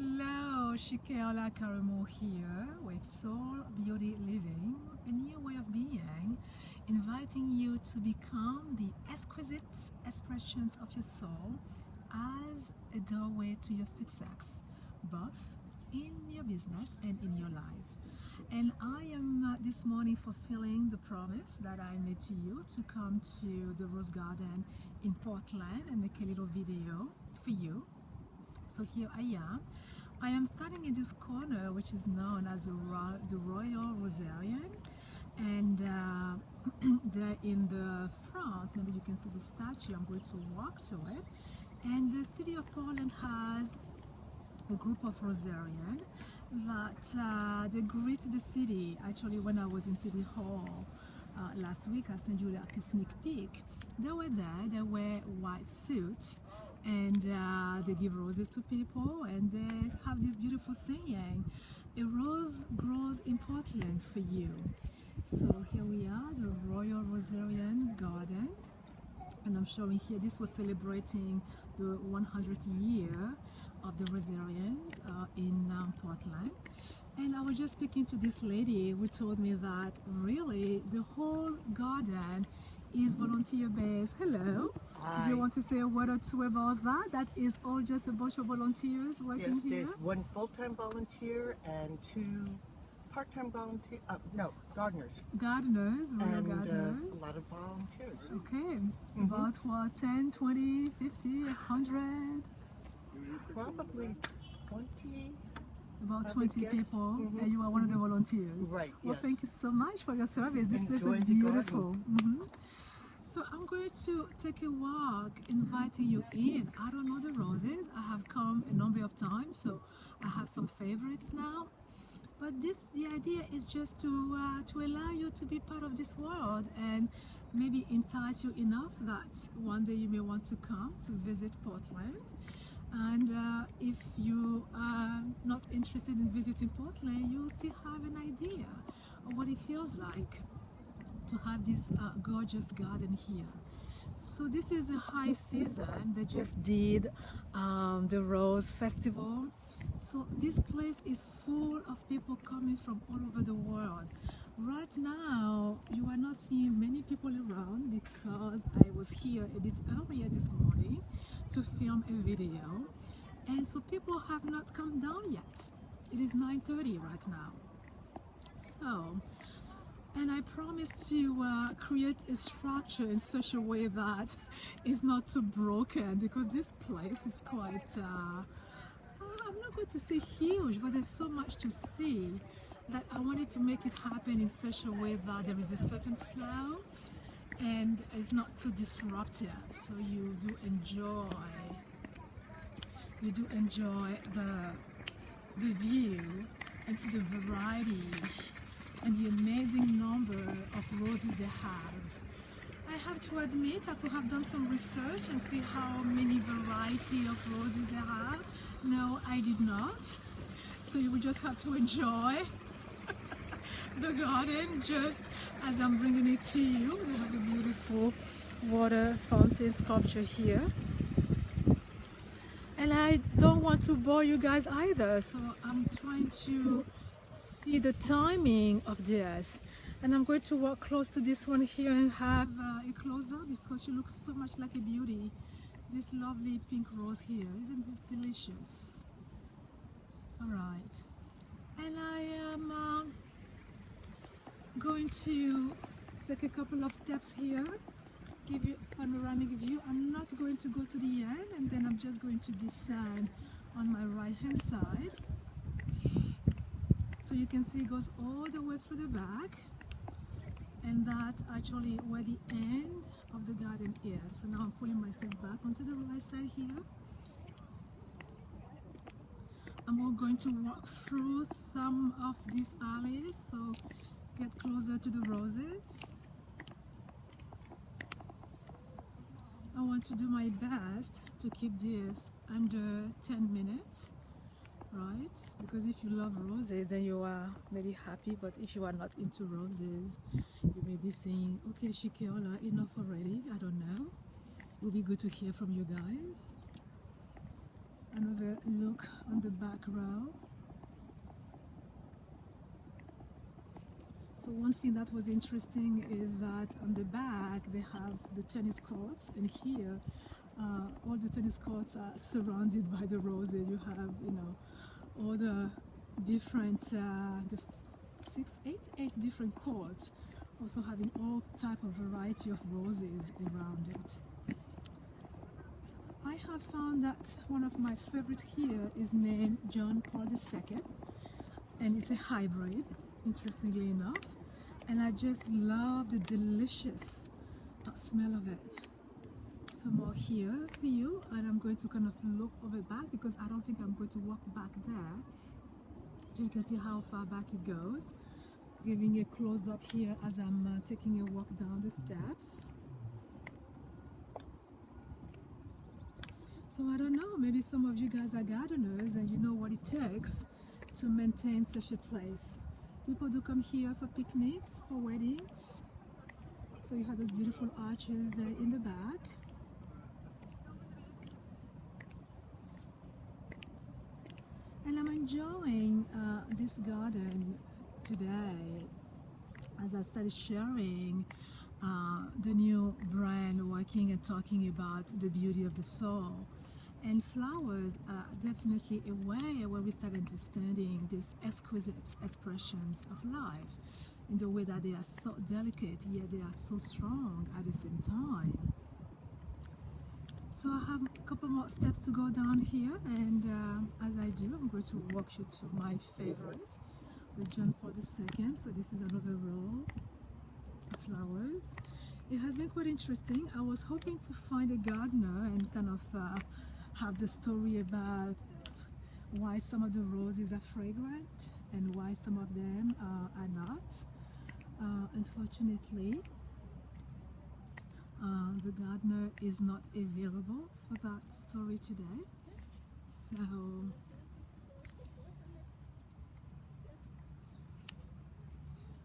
Hello, Shikeola Karamo here with Soul Beauty Living, a new way of being, inviting you to become the exquisite expressions of your soul as a doorway to your success, both in your business and in your life. And I am this morning fulfilling the promise that I made to you to come to the Rose Garden in Portland and make a little video for you. So here I am. I am standing in this corner which is known as the Royal Rosarian, and there in the front, maybe you can see the statue. I'm going to walk to it, and the city of Portland has a group of Rosarian that they greet the city. Actually, when I was in City Hall last week, I sent you like a sneak peek. They were there, they wear white suits, and they give roses to people, and they have this beautiful saying, a rose grows in Portland for you. So here we are, the Royal Rosarian Garden, and I'm showing here, this was celebrating the 100th year of the Rosarians in Portland. And I was just speaking to this lady who told me that really the whole garden is volunteer based. Hello. Hi. Do you want to say a word or two about that? That is all just a bunch of volunteers working here? Yes, there's one full-time volunteer and two part-time volunteers. No, gardeners. Gardeners, real And gardeners. a lot of volunteers. Okay. About what, 10, 20, 50, 100? Probably 20. About I would 20 guess. people, and you are one of the volunteers. Right, Well, yes. thank you so much for your service. This place Enjoy is the beautiful. So I'm going to take a walk, inviting you in. I don't know the roses. I have come a number of times, so I have some favorites now. But the idea is just to allow you to be part of this world and maybe entice you enough that one day you may want to come to visit Portland. And if you are not interested in visiting Portland, you will still have an idea of what it feels like to have this gorgeous garden here. So this is the high season. They just did the Rose Festival. So this place is full of people coming from all over the world. Right now, you are not seeing many people around because I was here a bit earlier this morning to film a video. And so people have not come down yet. It is 9:30 right now. So, and I promised to create a structure in such a way that it's not too broken, because this place is quite, I'm not going to say huge, but there's so much to see that I wanted to make it happen in such a way that there is a certain flow and it's not too disruptive. So you do enjoy the view and see the variety and the amazing number of roses they have. I have to admit, I could have done some research and see how many variety of roses they have. No, I did not. So you will just have to enjoy the garden just as I'm bringing it to you. They have a beautiful water fountain sculpture here. And I don't want to bore you guys either, so I'm trying to see the timing of this. And I'm going to walk close to this one here and have a close-up because she looks so much like a beauty. This lovely pink rose here, isn't this delicious? All right, and I am going to take a couple of steps here, give you a panoramic view. I'm not going to go to the end, and then I'm just going to descend on my right hand side. So you can see it goes all the way through the back, and that's actually where the end of the garden is. So now I'm pulling myself back onto the right side here. I'm going to walk through some of these alleys, so get closer to the roses. I want to do my best to keep this under 10 minutes, right? Because if you love roses, then you are maybe happy, but if you are not into roses, you may be saying, okay, Shikeola, enough already. I don't know. It will be good to hear from you guys. another look on the back row. So one thing that was interesting is that on the back they have the tennis courts, and here all the tennis courts are surrounded by the roses. You have, all the different, the eight different courts, also having all type of variety of roses around it. I have found that one of my favorite here is named John Paul II, and it's a hybrid, interestingly enough, and I just love the delicious smell of it. Some more here for you, and I'm going to kind of look over back because I don't think I'm going to walk back there. So you can see how far back it goes. Giving a close-up here as I'm taking a walk down the steps. So I don't know, maybe some of you guys are gardeners and you know what it takes to maintain such a place. People do come here for picnics, for weddings. So you have those beautiful arches there in the back. And I'm enjoying this garden today as I started sharing the new brand, working and talking about the beauty of the soul. And flowers are definitely a way where we start understanding these exquisite expressions of life in the way that they are so delicate, yet they are so strong at the same time. So I have a couple more steps to go down here, and as I do, I'm going to walk you to my favorite, the John Paul II. So this is another row of flowers. It has been quite interesting. I was hoping to find a gardener and kind of have the story about why some of the roses are fragrant and why some of them are not. Unfortunately, the gardener is not available for that story today. So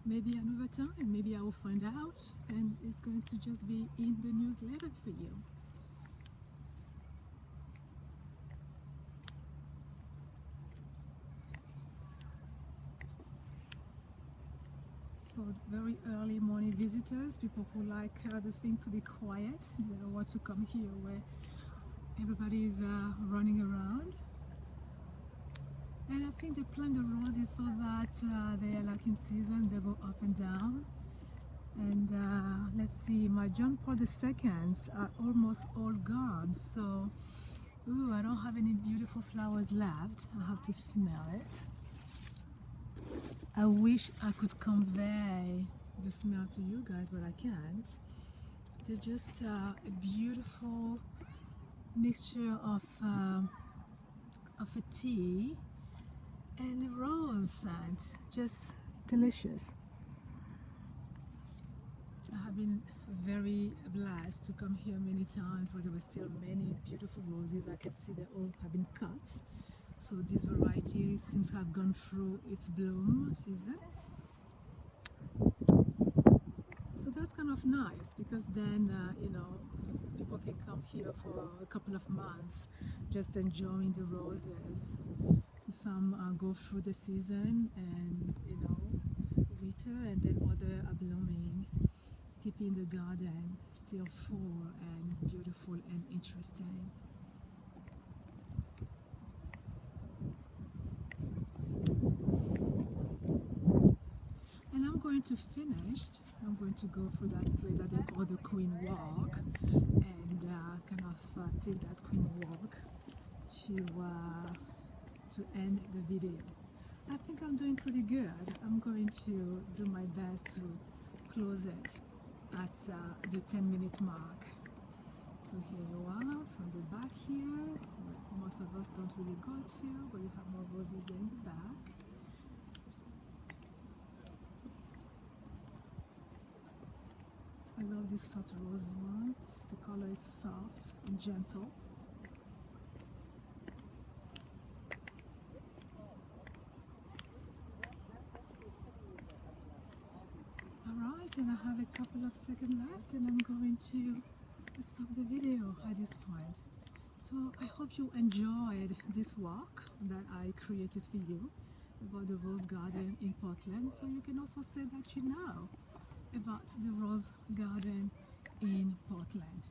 maybe another time, maybe I will find out, and it's going to just be in the newsletter for you. So it's very early morning visitors, people who like the thing to be quiet. They don't want to come here where everybody is running around. And I think they plant the roses so that they are like in season, they go up and down. And let's see, my John Paul II's are almost all gone. So, ooh, I don't have any beautiful flowers left. I have to smell it. I wish I could convey the smell to you guys, but I can't. They're just a beautiful mixture of a tea and a rose scent, just delicious. I have been very blessed to come here many times where there were still many beautiful roses. I can see they all have been cut. So this variety seems to have gone through its bloom season. So that's kind of nice because then, people can come here for a couple of months just enjoying the roses. Some go through the season and, winter, and then others are blooming, keeping the garden still full and beautiful and interesting. And I'm going to finish. I'm going to go through that place that they call the Queen Walk, and kind of take that Queen Walk to end the video. I think I'm doing pretty good. I'm going to do my best to close it at the 10-minute mark. So here you are from the back here, where most of us don't really go to, but you have more roses there in the back. I love these soft rose ones. The color is soft and gentle. Alright, and I have a couple of seconds left and I'm going to stop the video at this point. So I hope you enjoyed this walk that I created for you about the Rose Garden in Portland. So you can also say that you know about the Rose Garden in Portland.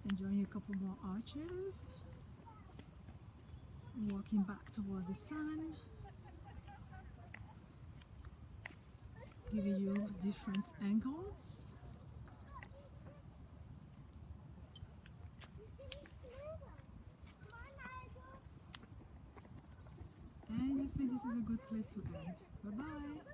Enjoying a couple more arches. Walking back towards the sun. Giving you different angles. And I think this is a good place to end. Bye bye.